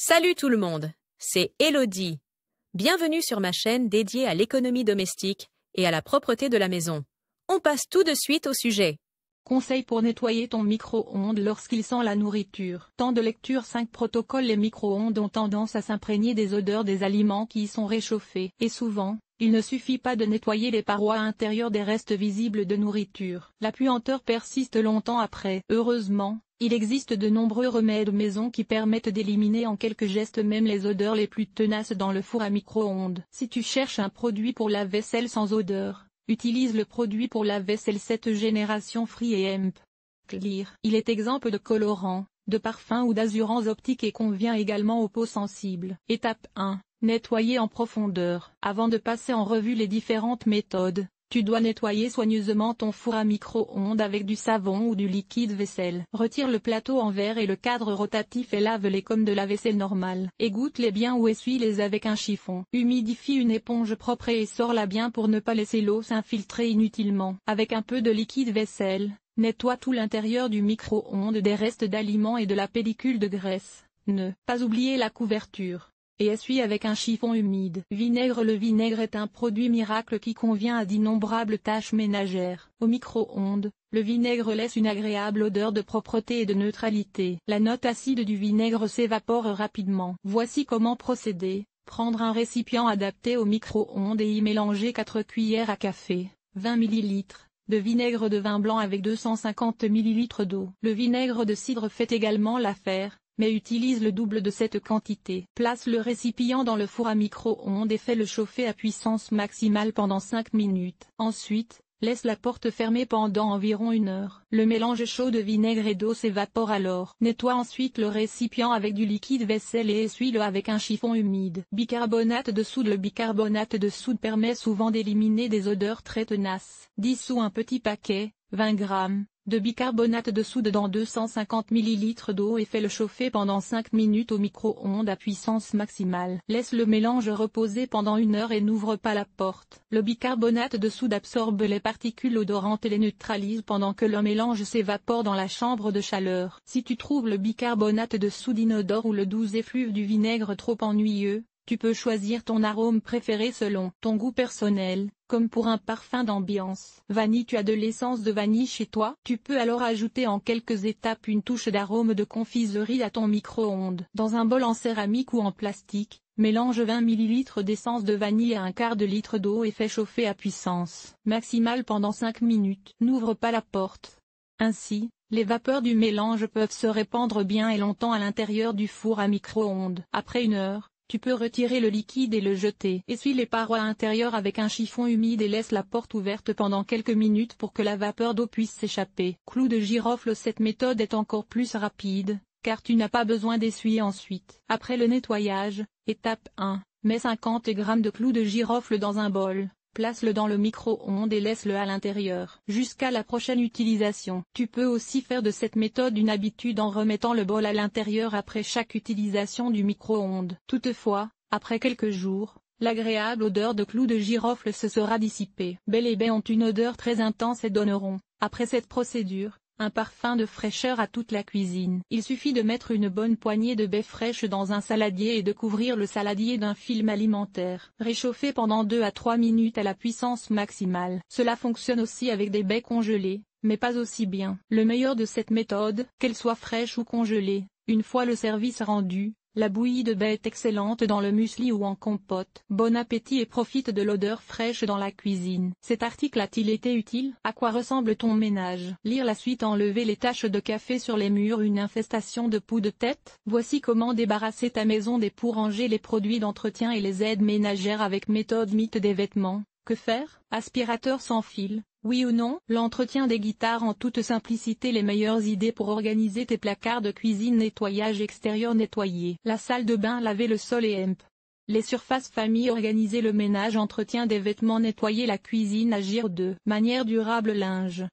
Salut tout le monde, c'est Elodie. Bienvenue sur ma chaîne dédiée à l'économie domestique et à la propreté de la maison. On passe tout de suite au sujet. Conseils pour nettoyer ton micro-ondes lorsqu'il sent la nourriture. Temps de lecture 5 protocoles. Les micro-ondes ont tendance à s'imprégner des odeurs des aliments qui y sont réchauffés. Et souvent, il ne suffit pas de nettoyer les parois intérieures des restes visibles de nourriture. La puanteur persiste longtemps après. Heureusement, il existe de nombreux remèdes maison qui permettent d'éliminer en quelques gestes même les odeurs les plus tenaces dans le four à micro-ondes. Si tu cherches un produit pour la vaisselle sans odeur, utilise le produit pour la vaisselle 7 génération Free & Amp Clear. Il est exempt de colorants, de parfums ou d'azurants optiques et convient également aux peaux sensibles. Étape 1. Nettoyer en profondeur. Avant de passer en revue les différentes méthodes, tu dois nettoyer soigneusement ton four à micro-ondes avec du savon ou du liquide vaisselle. Retire le plateau en verre et le cadre rotatif et lave-les comme de la vaisselle normale. Égoutte-les bien ou essuie-les avec un chiffon. Humidifie une éponge propre et sors-la bien pour ne pas laisser l'eau s'infiltrer inutilement. Avec un peu de liquide vaisselle, nettoie tout l'intérieur du micro-ondes des restes d'aliments et de la pellicule de graisse. Ne pas oublier la couverture et essuie avec un chiffon humide. Vinaigre. Le vinaigre est un produit miracle qui convient à d'innombrables tâches ménagères. Au micro-ondes, le vinaigre laisse une agréable odeur de propreté et de neutralité. La note acide du vinaigre s'évapore rapidement. Voici comment procéder. Prendre un récipient adapté au micro-ondes et y mélanger 4 cuillères à café, 20 ml, de vinaigre de vin blanc avec 250 ml d'eau. Le vinaigre de cidre fait également l'affaire, mais utilise le double de cette quantité. Place le récipient dans le four à micro-ondes et fais-le chauffer à puissance maximale pendant 5 minutes. Ensuite, laisse la porte fermée pendant environ 1 heure. Le mélange chaud de vinaigre et d'eau s'évapore alors. Nettoie ensuite le récipient avec du liquide vaisselle et essuie-le avec un chiffon humide. Bicarbonate de soude. Le bicarbonate de soude permet souvent d'éliminer des odeurs très tenaces. Dissous un petit paquet, 20 g, de bicarbonate de soude dans 250 ml d'eau et fais-le chauffer pendant 5 minutes au micro-ondes à puissance maximale. Laisse le mélange reposer pendant 1 heure et n'ouvre pas la porte. Le bicarbonate de soude absorbe les particules odorantes et les neutralise pendant que le mélange s'évapore dans la chambre de chaleur. Si tu trouves le bicarbonate de soude inodore ou le doux effluve du vinaigre trop ennuyeux, tu peux choisir ton arôme préféré selon ton goût personnel, comme pour un parfum d'ambiance. Vanille. Tu as de l'essence de vanille chez toi? Tu peux alors ajouter en quelques étapes une touche d'arôme de confiserie à ton micro-ondes. Dans un bol en céramique ou en plastique, mélange 20 ml d'essence de vanille à un quart de litre d'eau et fais chauffer à puissance maximale pendant 5 minutes. N'ouvre pas la porte. Ainsi, les vapeurs du mélange peuvent se répandre bien et longtemps à l'intérieur du four à micro-ondes. Après 1 heure, tu peux retirer le liquide et le jeter. Essuie les parois intérieures avec un chiffon humide et laisse la porte ouverte pendant quelques minutes pour que la vapeur d'eau puisse s'échapper. Clou de girofle. Cette méthode est encore plus rapide, car tu n'as pas besoin d'essuyer ensuite. Après le nettoyage, étape 1, mets 50 g de clou de girofle dans un bol. Place-le dans le micro-ondes et laisse-le à l'intérieur jusqu'à la prochaine utilisation. Tu peux aussi faire de cette méthode une habitude en remettant le bol à l'intérieur après chaque utilisation du micro-ondes. Toutefois, après quelques jours, l'agréable odeur de clou de girofle se sera dissipée. Bel et baies ont une odeur très intense et donneront, après cette procédure, un parfum de fraîcheur à toute la cuisine. Il suffit de mettre une bonne poignée de baies fraîches dans un saladier et de couvrir le saladier d'un film alimentaire. Réchauffer pendant 2 à 3 minutes à la puissance maximale. Cela fonctionne aussi avec des baies congelées, mais pas aussi bien. Le meilleur de cette méthode, qu'elle soit fraîche ou congelée, une fois le service rendu, la bouillie de baies est excellente dans le muesli ou en compote. Bon appétit et profite de l'odeur fraîche dans la cuisine. Cet article a-t-il été utile? À quoi ressemble ton ménage? Lire la suite. Enlever les taches de café sur les murs. Une infestation de poux de tête? Voici comment débarrasser ta maison des poux. Ranger les produits d'entretien et les aides ménagères avec méthode mythe des vêtements. Que faire? Aspirateur sans fil, oui ou non? L'entretien des guitares en toute simplicité. Les meilleures idées pour organiser tes placards de cuisine. Nettoyage extérieur. Nettoyer la salle de bain. Laver le sol et amp les surfaces famille. Organiser le ménage. Entretien des vêtements. Nettoyer la cuisine. Agir de manière durable. Linge.